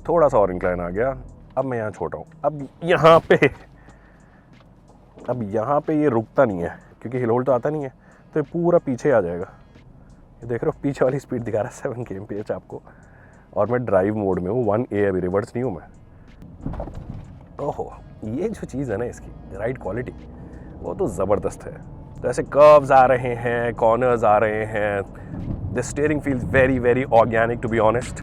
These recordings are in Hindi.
थोड़ा सा और इंक्लाइन आ गया, अब मैं यहाँ छोटा हूँ। अब यहाँ पे ये रुकता नहीं है क्योंकि हिल होल्ड तो आता नहीं है, तो ये पूरा पीछे आ जाएगा। ये देख रहे हो पीछे वाली स्पीड दिखा रहा है 7 kmph आपको, और मैं ड्राइव मोड में हूँ, 1A, अभी रिवर्स नहीं हूँ मैं। ओहो, ये जो चीज़ है ना इसकी राइड क्वालिटी, वो तो ज़बरदस्त है। तो ऐसे कर्व्स आ रहे हैं, कॉर्नर्स आ रहे हैं, the steering feels very very organic to be honest.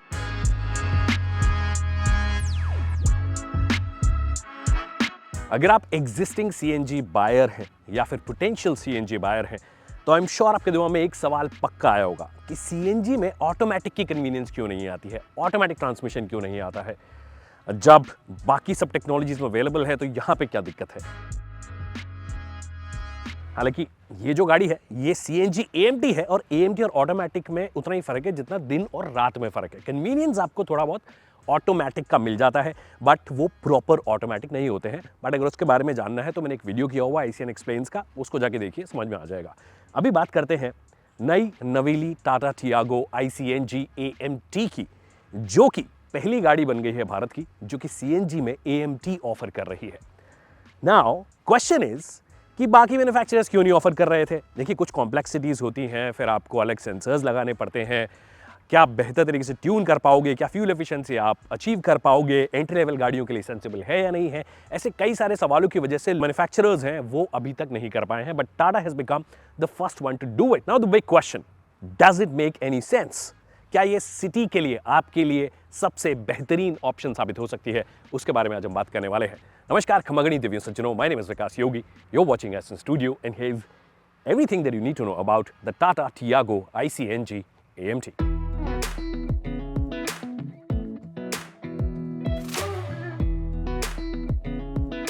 अगर आप एग्जिस्टिंग सीएनजी बायर हैं या फिर पोटेंशियल सीएनजी बायर हैं, तो आई एम श्योर आपके दिमाग में एक सवाल पक्का आया होगा कि सीएनजी में ऑटोमेटिक की कन्वीनियंस क्यों नहीं आती है, ऑटोमेटिक ट्रांसमिशन क्यों नहीं आता है, जब बाकी सब टेक्नोलॉजीज में अवेलेबल है, तो यहां पे क्या दिक्कत है। हालांकि ये जो गाड़ी है ये सीएनजी एएमटी है, और एएमटी और ऑटोमेटिक में उतना ही फर्क है जितना दिन और रात में फर्क है। कन्वीनियंस आपको थोड़ा बहुत ऑटोमेटिक का मिल जाता है, बट वो प्रॉपर ऑटोमेटिक नहीं होते हैं। बट अगर उसके बारे में जानना है तो मैंने एक वीडियो किया हुआ iCNG एक्सप्लेन्स का, उसको जाके देखिए, समझ में आ जाएगा। अभी बात करते हैं नई नवीली टाटा टियागो iCNG AMT की, जो कि पहली गाड़ी बन गई है भारत की जो कि सीएनजी में AMT ऑफर कर रही है। नाउ क्वेश्चन इज कि बाकी मैन्युफैक्चरर्स क्यों नहीं ऑफर कर रहे थे। देखिए, कुछ कॉम्प्लेक्सिटीज होती हैं, फिर आपको अलग सेंसर्स लगाने पड़ते हैं, क्या आप बेहतर तरीके से ट्यून कर पाओगे, क्या फ्यूल एफिशिएंसी आप अचीव कर पाओगे, एंट्री लेवल गाड़ियों के लिए सेंसिबल है या नहीं है। ऐसे कई सारे सवालों की वजह से मैन्युफैक्चरर्स हैं वो अभी तक नहीं कर पाए हैं, but Tata has become the first one two do it. Now the big question, does it make any sense? क्या ये सिटी के लिए, आपके लिए सबसे बेहतरीन ऑप्शन साबित हो सकती है? उसके बारे में आज हम बात करने वाले हैं। नमस्कार खमगणी दिव्य सज्जनों, my name is Vikas Yogi, you are watching S in studio, and here is everything that you need to know about the Tata Tiago iCNG AMT.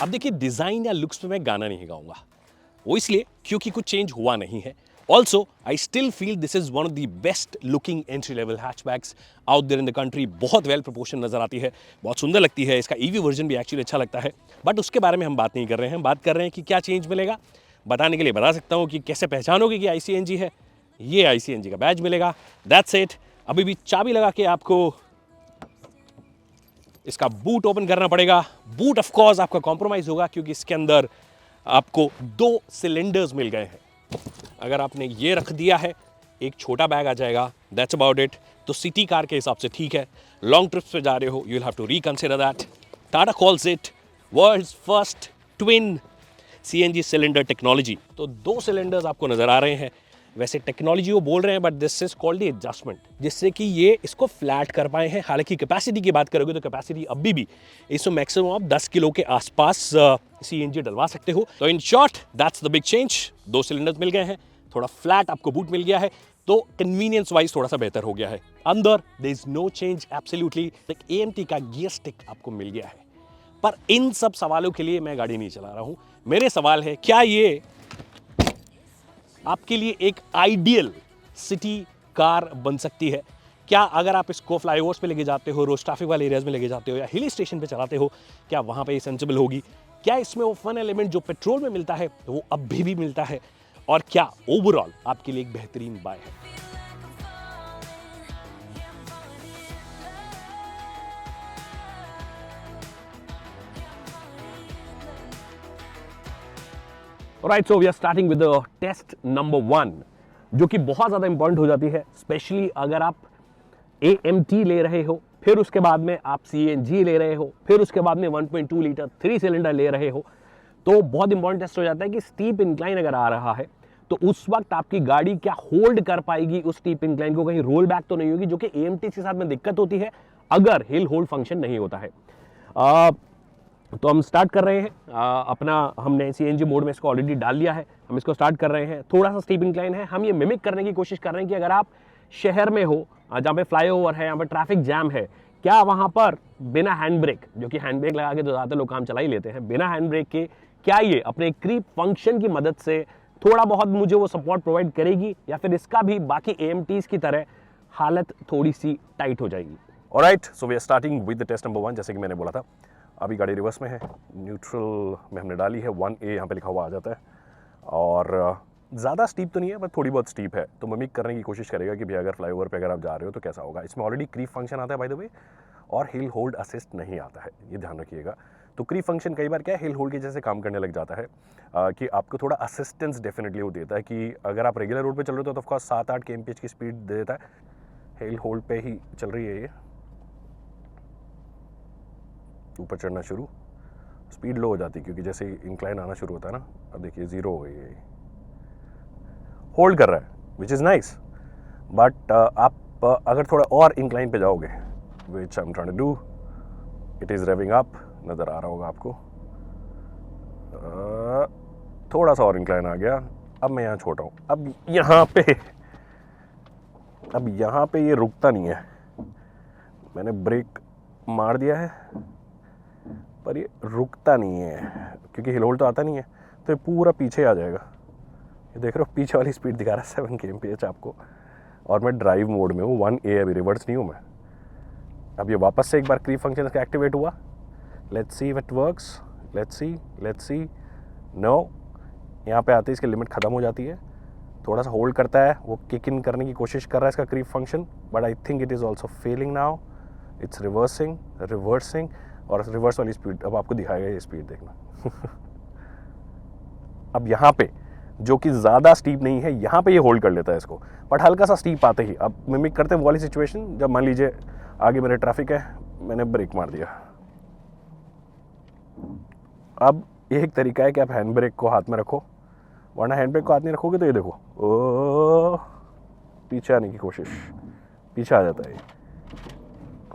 अब देखिए, डिजाइन या लुक्स पे मैं गाना नहीं गाऊंगा, वो इसलिए क्योंकि कुछ चेंज हुआ नहीं है। Also I still feel this is one of the best looking entry level hatchbacks out there in the country. बहुत वेल प्रोपोर्शन नजर आती है, बहुत सुंदर लगती है, इसका ईवी वर्जन भी एक्चुअली अच्छा लगता है। बट उसके बारे में हम बात नहीं कर रहे हैं, हम बात कर रहे हैं कि क्या चेंज मिलेगा। बताने के लिए बता सकता हूं कि कैसे पहचानोगे कि iCNG है, ये iCNG का बैज मिलेगा, दैट्स इट। अभी भी चाबी लगा के आपको इसका बूट ओपन करना पड़ेगा। बूट ऑफ कोर्स आपका कॉम्प्रोमाइज होगा क्योंकि इसके अंदर आपको 2 सिलेंडर्स मिल गए हैं। अगर आपने ये रख दिया है, एक छोटा बैग आ जाएगा, दैट्स अबाउट इट। तो सिटी कार के हिसाब से ठीक है, लॉन्ग ट्रिप्स पे जा रहे हो, you will have to reconsider that. Tata calls it world's first twin CNG cylinder technology. तो 2 सिलेंडर्स आपको नजर आ रहे हैं। वैसे टेक्नोलॉजी वो बोल रहे हैं, but this is called adjustment, जिससे कि ये इसको फ्लैट कर पाए हैं। हालांकि कैपेसिटी की बात करोगे तो कैपेसिटी अभी भी इसमें मैक्सिमम आप 10 किलो के आसपास सीएनजी डलवा सकते हो। तो in short that's the big change. 2 cylinders मिल गए हैं, थोड़ा फ्लैट आपको बूट मिल गया है, तो कन्वीनियंस वाइज थोड़ा सा बेहतर हो गया है। अंदर there is no change absolutely. एक एएमटी का गियर स्टिक आपको मिल गया है। पर इन सब सवालों के लिए मैं गाड़ी नहीं चला रहा हूं। मेरे सवाल है, क्या ये आपके लिए एक आइडियल सिटी कार बन सकती है? क्या अगर आप इसको फ्लाईओवर्स पे लेके जाते हो, रोज ट्रैफिक वाले एरियाज में लेके जाते हो, या हिल स्टेशन पे चलाते हो, क्या वहां पे ये सेंसिबल होगी? क्या इसमें वो फन एलिमेंट जो पेट्रोल में मिलता है वो अब भी मिलता है? और क्या ओवरऑल आपके लिए एक बेहतरीन बाय है? Right, so we are starting with the test number 1, जो कि बहुत ज़्यादा इंपॉर्टेंट हो जाती है, स्पेशली अगर आप AMT ले रहे हो, फिर उसके बाद में आप CNG ले रहे हो, फिर उसके बाद में 1.2 लीटर 3 सिलेंडर ले रहे हो। तो बहुत इंपॉर्टेंट टेस्ट हो जाता है कि स्टीप इंक्लाइन अगर आ रहा है तो उस वक्त आपकी गाड़ी क्या होल्ड कर पाएगी उस स्टीप इंक्लाइन को, कहीं रोल बैक तो नहीं होगी, जो कि AMT के साथ में दिक्कत होती है अगर हिल होल्ड फंक्शन नहीं होता है। तो हम स्टार्ट कर रहे हैं अपना, हमने CNG मोड में इसको ऑलरेडी डाल लिया है, हम इसको स्टार्ट कर रहे हैं। थोड़ा सा स्टीप इंक्लाइन है, हम ये मिमिक करने की कोशिश कर रहे हैं कि अगर आप शहर में हो जहाँ पे फ्लाईओवर है, यहाँ पे ट्रैफिक जैम है, क्या वहाँ पर बिना हैंड ब्रेक, जो कि हैंड ब्रेक लगा के तो ज़्यादातर लोग काम चला ही लेते हैं, बिना हैंड ब्रेक के क्या ये अपने क्रीप फंक्शन की मदद से थोड़ा बहुत मुझे वो सपोर्ट प्रोवाइड करेगी, या फिर इसका भी बाकी AMTs की तरह हालत थोड़ी सी टाइट हो जाएगी? Alright, so we are starting with the test number 1। जैसे कि मैंने बोला था, अभी गाड़ी रिवर्स में है, न्यूट्रल में हमने डाली है, 1A यहाँ पे लिखा हुआ आ जाता है, और ज़्यादा स्टीप तो नहीं है, बट थोड़ी बहुत स्टीप है। तो मिमिक करने की कोशिश करेगा कि भैया अगर फ्लाईओवर पे अगर आप जा रहे हो तो कैसा होगा। इसमें ऑलरेडी क्रीप फंक्शन आता है बाय द वे, और हिल होल्ड असिस्ट नहीं आता है, ये ध्यान रखिएगा। तो क्रीप फंक्शन कई बार क्या है, हिल होल्ड के जैसे काम करने लग जाता है, कि आपको थोड़ा असिस्टेंस डेफिनेटली वो देता है कि अगर आप रेगुलर रोड पे चल रहे हो तो ऑफकोर्स 7-8 kmph की स्पीड दे देता है। हिल होल्ड पे ही चल रही है ये, ऊपर चढ़ना शुरू, स्पीड लो हो जाती है क्योंकि जैसे इंक्लाइन आना शुरू होता है ना, अब देखिए 0 हो गई है, होल्ड कर रहा है विच इज़ नाइस। बट आप अगर थोड़ा और इंक्लाइन पे जाओगे, which I am trying to do, it is revving up, नज़र आ रहा होगा आपको, थोड़ा सा और इंक्लाइन आ गया, अब मैं यहाँ छोटा हूँ, अब यहाँ पे ये रुकता नहीं है, मैंने ब्रेक मार दिया है पर ये रुकता नहीं है क्योंकि हिल होल्ड तो आता नहीं है, तो ये पूरा पीछे आ जाएगा। ये देख रहे हो पीछे वाली स्पीड दिखा रहा है 7 kmph आपको, और मैं ड्राइव मोड में हूँ, 1A अभी, रिवर्स नहीं हूँ मैं। अब ये वापस से एक बार क्रीप फंक्शन का एक्टिवेट हुआ, let's see if it works, let's see, no, यहाँ पे आते ही इसकी लिमिट ख़त्म हो जाती है, थोड़ा सा होल्ड करता है, वो किक इन करने की कोशिश कर रहा है इसका creep function, but I think it is also failing now, it's reversing, और रिवर्स वाली स्पीड अब आपको दिखाएगा ये स्पीड देखना। अब यहाँ पे जो कि ज़्यादा स्टीप नहीं है, यहाँ पे ये होल्ड कर लेता है इसको, बट हल्का सा स्टीप आते ही अब मिमिक करते हैं वो वाली सिचुएशन जब मान लीजिए आगे मेरे ट्रैफिक है, मैंने ब्रेक मार दिया। अब ये एक तरीका है कि आप हैंड ब्रेक को हाथ में रखो, वरना हैंड ब्रेक को हाथ नहीं रखोगे तो ये देखो ओ पीछे आने की कोशिश, पीछे आ जाता है।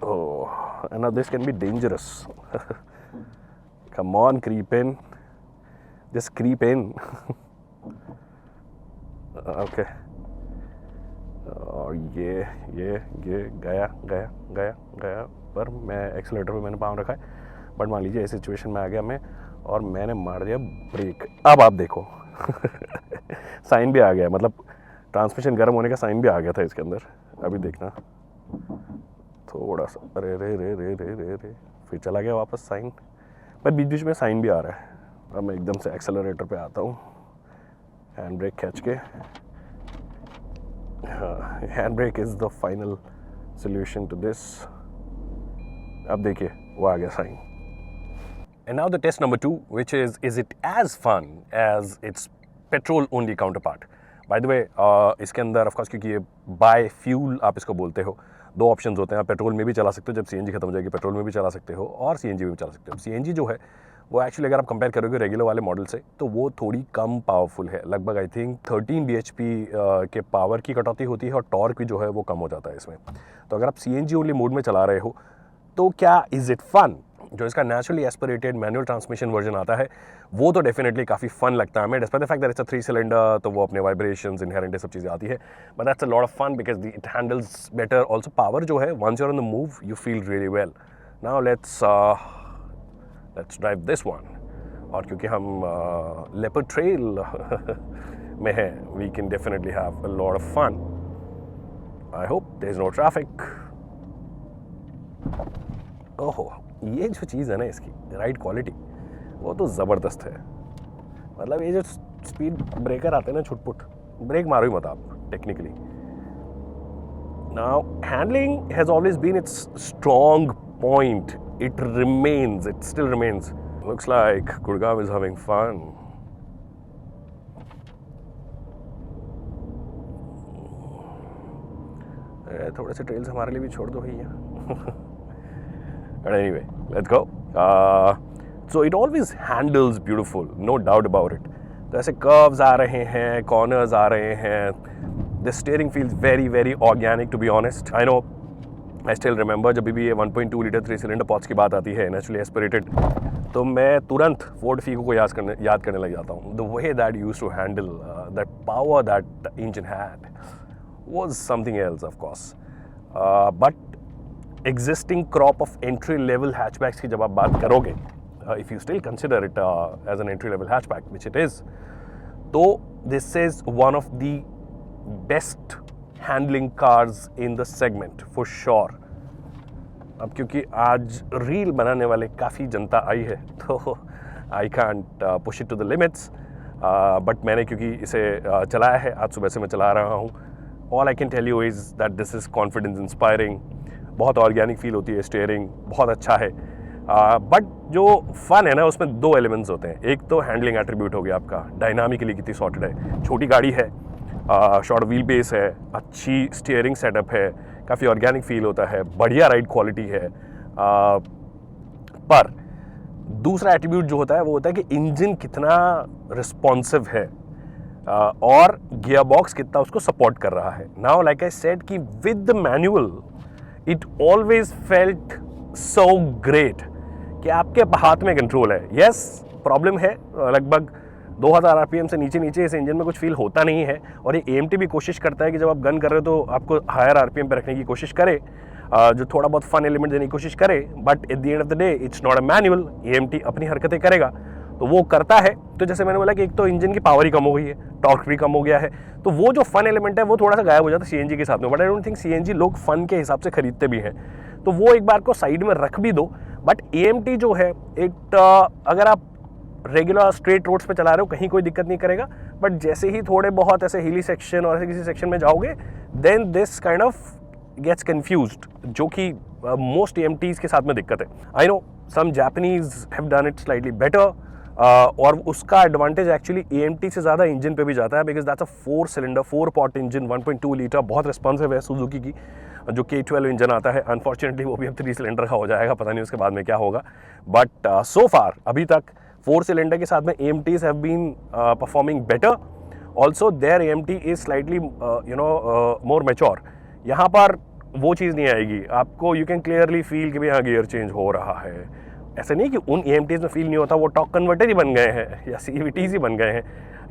ओह, and now this can be dangerous. Come on, creep in. Just creep in. Okay. और ये गया, पर मैं एक्सीलेटर पे मैंने पाँव रखा है, बट मान लीजिए इस सिचुएशन में आ गया मैं और मैंने मार दिया ब्रेक। अब आप देखो साइन भी आ गया, मतलब ट्रांसमिशन गर्म होने का साइन भी आ गया था इसके अंदर। अभी देखना थोड़ा सा, अरे रे रे रे रे रे रे, फिर चला गया वापस साइन, पर बीच बीच में साइन भी आ रहा है। अब मैं एकदम से एक्सेलरेटर पे आता हूँ, हैंड ब्रेक खींच के, हाँ, hand brake is the final solution to this. अब देखिए वो आ गया sign. And now the test number 2, which is it as fun as its petrol only counterpart? By the way, इसके अंदर ऑफ कोर्स क्योंकि ये बाय फ्यूल आप इसको बोलते हो, 2 ऑप्शंस होते हैं, आप पेट्रोल में भी चला सकते हो, जब सीएनजी खत्म हो जाएगी पेट्रोल में भी चला सकते हो, और सीएनजी में भी चला सकते हो। सीएनजी जो है वो एक्चुअली अगर आप कंपेयर करोगे रेगुलर वाले मॉडल से तो वो थोड़ी कम पावरफुल है, लगभग आई थिंक 13 bhp के पावर की कटौती होती है, और टॉर्क भी जो है वो कम हो जाता है इसमें। तो अगर आप सीएनजी ओनली मोड में चला रहे हो तो क्या इज़ इट फन? जो इसका naturally aspirated manual transmission version आता है वो तो डेफिनेटली काफ़ी फन लगता है हमें, despite the fact that it's a 3 cylinder, तो वो अपने वाइब्रेशंस इनहेरेंट सब चीज़ें आती है, but that's a lot of fun because it handles better also. Power जो है once you're on the move you feel really well. Now let's drive this one, और क्योंकि हम लेपर्ड ट्रेल में हैं, we can definitely have a lot of fun. I hope there is no traffic. ओहो, ये जो चीज़ है ना इसकी राइड क्वालिटी वो तो ज़बरदस्त है, मतलब ये जो स्पीड ब्रेकर आते हैं ना छुटपुट, ब्रेक मारो ही मत आप technically. Now handling has always been its strong point, it still remains. Looks like Gurgaon is having fun. थोड़े से ट्रेल्स हमारे लिए भी छोड़ दो भैया। But anyway, let's go. So it always handles beautiful, no doubt about it. तो ऐसे कर्व्स आ रहे हैं, कॉर्नर्स आ रहे हैं, the steering feels very very organic to be honest. I know, I still remember जब भी ये 1.2 लीटर 3 सिलेंडर पॉट्स की बात आती है नेचुरली एस्पिरेटेड, तो मैं तुरंत फोर्ड फीगो को याद करने लग जाता हूँ। The way that used to handle that power that the engine had was something else of course. But existing crop of entry level hatchbacks की जब आप बात करोगे, if you still consider it as an entry level hatchback, which it is, तो this is one of the best handling cars in the segment for sure. अब क्योंकि आज रील बनाने वाले काफ़ी जनता आई है तो I can't push it to the limits, but मैंने क्योंकि इसे चलाया है, आज सुबह से मैं चला रहा हूँ, all I can tell you is that this is confidence inspiring. बहुत ऑर्गेनिक फील होती है, स्टीयरिंग बहुत अच्छा है। बट जो फन है ना उसमें दो एलिमेंट्स होते हैं। एक तो हैंडलिंग एट्रीब्यूट हो गया आपका, डायनामिकली कितनी सॉर्टेड है, छोटी गाड़ी है, शॉर्ट व्हील बेस है, अच्छी स्टीयरिंग सेटअप है, काफ़ी ऑर्गेनिक फील होता है, बढ़िया राइड क्वालिटी है। पर दूसरा एट्रीब्यूट जो होता है वो होता है कि इंजन कितना रिस्पॉन्सिव है और गियर बॉक्स कितना उसको सपोर्ट कर रहा है। नाउ लाइक आई सेड कि with the manual it always felt so great कि आपके हाथ में कंट्रोल है। यस, प्रॉब्लम है, लगभग 2000 आरपीएम से नीचे नीचे इस इंजन में कुछ फील होता नहीं है। और ये एएमटी भी कोशिश करता है कि जब आप गन कर रहे हो तो आपको हायर आरपीएम पे रखने की कोशिश करे, जो थोड़ा बहुत फन एलिमेंट देने की कोशिश करे। But at the end of the day it's not a manual, AMT अपनी हरकतें करेगा तो वो करता है। तो जैसे मैंने बोला कि एक तो इंजन की पावर ही कम हो गई है, टॉर्क भी कम हो गया है, तो वो जो फन एलिमेंट है वो थोड़ा सा गायब हो जाता है सीएनजी के साथ में। But I don't think CNG लोग फन के हिसाब से खरीदते भी हैं, तो वो एक बार को साइड में रख भी दो। बट एएमटी जो है अगर आप रेगुलर स्ट्रेट रोड्स पे चला रहे हो कहीं कोई दिक्कत नहीं करेगा। बट जैसे ही थोड़े बहुत ऐसे हिली सेक्शन और ऐसे किसी सेक्शन में जाओगे then this kind of gets confused, जो कि मोस्ट एएमटीज के साथ में दिक्कत है। I know some Japanese have done it slightly better, और उसका एडवांटेज एक्चुअली एएमटी से ज़्यादा इंजन पे भी जाता है, because that's a 4 cylinder 4 pot engine 1.2 litre, बहुत रिस्पॉन्सिव है। सुजुकी की जो K12 इंजन आता है, अनफॉर्चुनेटली वो भी अब 3 सिलेंडर का हो जाएगा, पता नहीं उसके बाद में क्या होगा। बट सो फार अभी तक 4 सिलेंडर के साथ में AMTs have been performing better. Also their AMT is slightly more mature. यहाँ पर वो चीज़ नहीं आएगी आपको, यू कैन क्लियरली फील कि भाई हाँ गियर चेंज हो रहा है। ऐसे नहीं कि उन AMTs में फील नहीं होता, वो टॉर्क कन्वर्टर ही बन गए हैं या CVTs ही बन गए हैं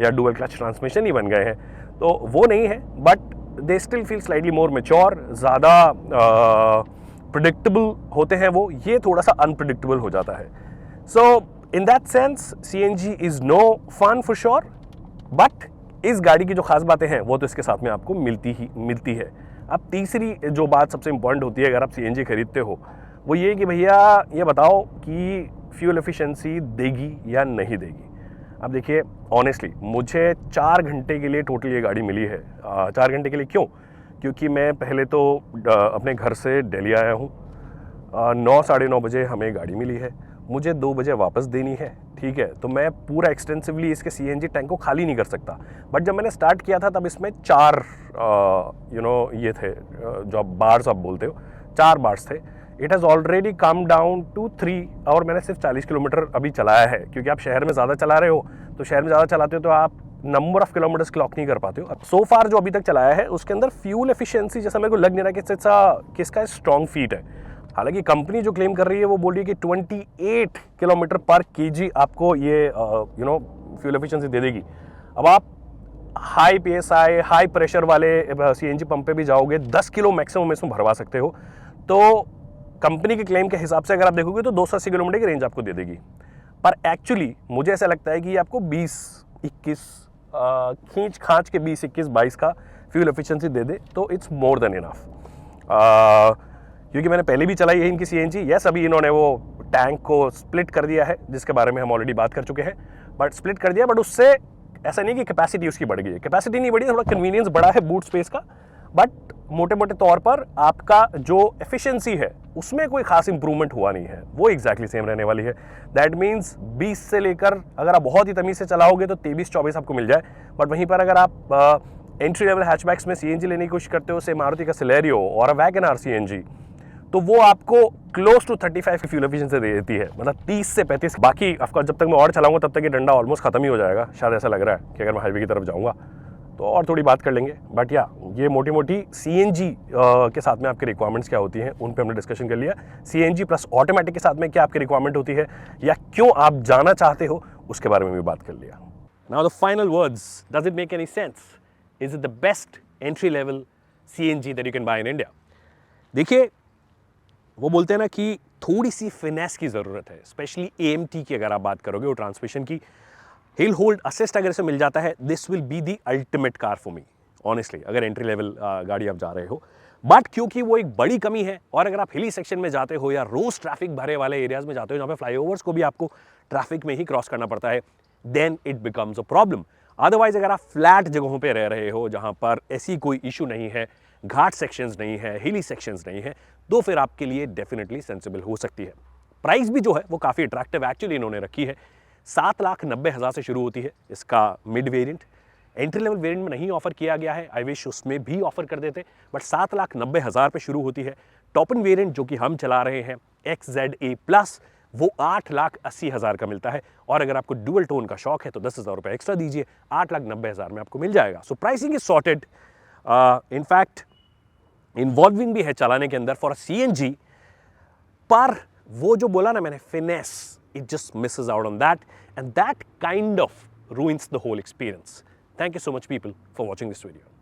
या डुअल क्लच ट्रांसमिशन ही बन गए हैं, तो वो नहीं है। But they still feel slightly more mature, ज़्यादा प्रिडिक्टेबल होते हैं वो, ये थोड़ा सा अनप्रिडिक्टेबल हो जाता है। So in that sense CNG is no fun for sure, but इस गाड़ी की जो खास बातें हैं वो तो इसके साथ में आपको मिलती है। अब तीसरी जो बात सबसे इंपॉर्टेंट होती है अगर आप CNG खरीदते हो, वो ये कि भैया ये बताओ कि फ्यूल एफिशिएंसी देगी या नहीं देगी। अब देखिए ऑनेस्टली मुझे 4 घंटे के लिए टोटल ये गाड़ी मिली है। 4 घंटे के लिए क्यों? क्योंकि मैं पहले तो अपने घर से दिल्ली आया हूँ, 9 साढ़े 9 बजे हमें गाड़ी मिली है, मुझे 2 बजे वापस देनी है, ठीक है। तो मैं पूरा एक्सटेंसिवली इसके CNG टैंक को खाली नहीं कर सकता। बट जब मैंने स्टार्ट किया था तब इसमें 4 ये थे, जो आप बार्स आप बोलते हो, 4 बार्स थे। It has already come down to 3, और मैंने सिर्फ 40 किलोमीटर अभी चलाया है, क्योंकि आप शहर में ज़्यादा चला रहे हो, तो शहर में ज़्यादा चलाते हो तो आप नंबर ऑफ किलोमीटर्स क्लॉक नहीं कर पाते हो। सो फार जो अभी तक चलाया है उसके अंदर फ्यूल एफिशिएंसी जैसा मेरे को लग नहीं रहा कि इसका स्ट्रॉन्ग फीट है। हालांकि कंपनी जो क्लेम कर रही है वो बोल रही है कि 28 किलोमीटर पर केजी आपको ये फ्यूल एफिशिएंसी दे देगी। अब आप हाई PSI हाई प्रेशर वाले CNG पंप पे भी जाओगे, 10 किलो मैक्सिमम इसमें भरवा सकते हो। तो कंपनी के क्लेम के हिसाब से अगर आप देखोगे तो 280 किलोमीटर की रेंज आपको दे देगी। पर एक्चुअली मुझे ऐसा लगता है कि ये आपको 20-21 खींच खांच के 20-21-22 का फ्यूल एफिशिएंसी दे दे तो इट्स मोर देन इनफ। क्योंकि मैंने पहले भी चलाई है इनकी CNG। यस, अभी इन्होंने वो टैंक को स्प्लिट कर दिया है जिसके बारे में हम ऑलरेडी बात कर चुके हैं, बट स्प्लिट कर दिया, बट उससे ऐसा नहीं कि कैपेसिटी उसकी बढ़ गई है, कैपेसिटी नहीं बढ़ी, थोड़ा कन्वीनियंस बढ़ा है बूट स्पेस का। बट मोटे मोटे तौर पर आपका जो एफिशिएंसी है उसमें कोई खास इंप्रूवमेंट हुआ नहीं है, वो एग्जैक्टली सेम रहने वाली है। दैट मीन्स 20 से लेकर अगर आप बहुत ही तमीज़ से चलाओगे तो 23-24 आपको मिल जाए। बट वहीं पर अगर आप एंट्री लेवल हैचबैक्स में CNG लेने की कोशिश करते हो, से मारुति का सिलेरियो और वैगनआर CNG, तो वो आपको क्लोज टू 35 की फ्यूल एफिशिएंसी दे देती है, मतलब 30 से 35। बाकी ऑफकोर्स जब तक मैं और चलाऊंगा तब तक ये डंडा ऑलमोस्ट खत्म ही हो जाएगा, शायद ऐसा लग रहा है कि अगर मैं हाईवे की तरफ जाऊंगा तो और थोड़ी बात कर लेंगे। बट या ये मोटी मोटी CNG के साथ में आपकी रिक्वायरमेंट्स क्या होती हैं उन पे हमने डिस्कशन कर लिया। CNG प्लस ऑटोमेटिक के साथ में क्या आपकी रिक्वायरमेंट होती है या क्यों आप जाना चाहते हो उसके बारे में भी बात कर लिया। Now the final words, does it make any sense? Is it the best entry level CNG that you can buy in India? देखिए वो बोलते हैं ना कि थोड़ी सी फिनेस की ज़रूरत है, स्पेशली AMT की अगर आप बात करोगे, वो ट्रांसमिशन की हिल होल्ड असिस्ट अगर इसे मिल जाता है, this will be the ultimate car for me honestly, अगर एंट्री लेवल गाड़ी आप जा रहे हो। बट क्योंकि वो एक बड़ी कमी है, और अगर आप हिली सेक्शन में जाते हो या रोज ट्रैफिक भरे वाले एरियाज में जाते हो जहाँ पे फ्लाईओवर्स को भी आपको ट्रैफिक में ही क्रॉस करना पड़ता है, then it becomes a problem. Otherwise अगर आप फ्लैट जगहों पे रह रहे हो जहाँ पर ऐसी कोई इशू नहीं है, घाट सेक्शंस नहीं है, हिली सेक्शंस नहीं है, तो फिर आपके लिए डेफिनेटली सेंसिबल हो सकती है। प्राइस भी जो है वो काफ़ी अट्रैक्टिव एक्चुअली इन्होंने रखी है। 7,90,000 से शुरू होती है इसका mid variant. Entry level variant में नहीं ऑफर किया गया है, आई विश उसमें भी ऑफर कर देते, बट 7,90,000 पे शुरू होती है। टॉप इन वेरिएंट जो कि हम चला रहे हैं XZA प्लस, वो 8,80,000 का मिलता है। और अगर आपको डुअल टोन का शौक है तो 10,000 रुपये एक्स्ट्रा दीजिए, 8,90,000 में आपको मिल जाएगा। So pricing is sorted, in fact involving भी है चलाने के अंदर फॉर CNG, पर वो जो बोला ना मैंने finesse, it just misses out on that, and that kind of ruins the whole experience. Thank you so much people for watching this video.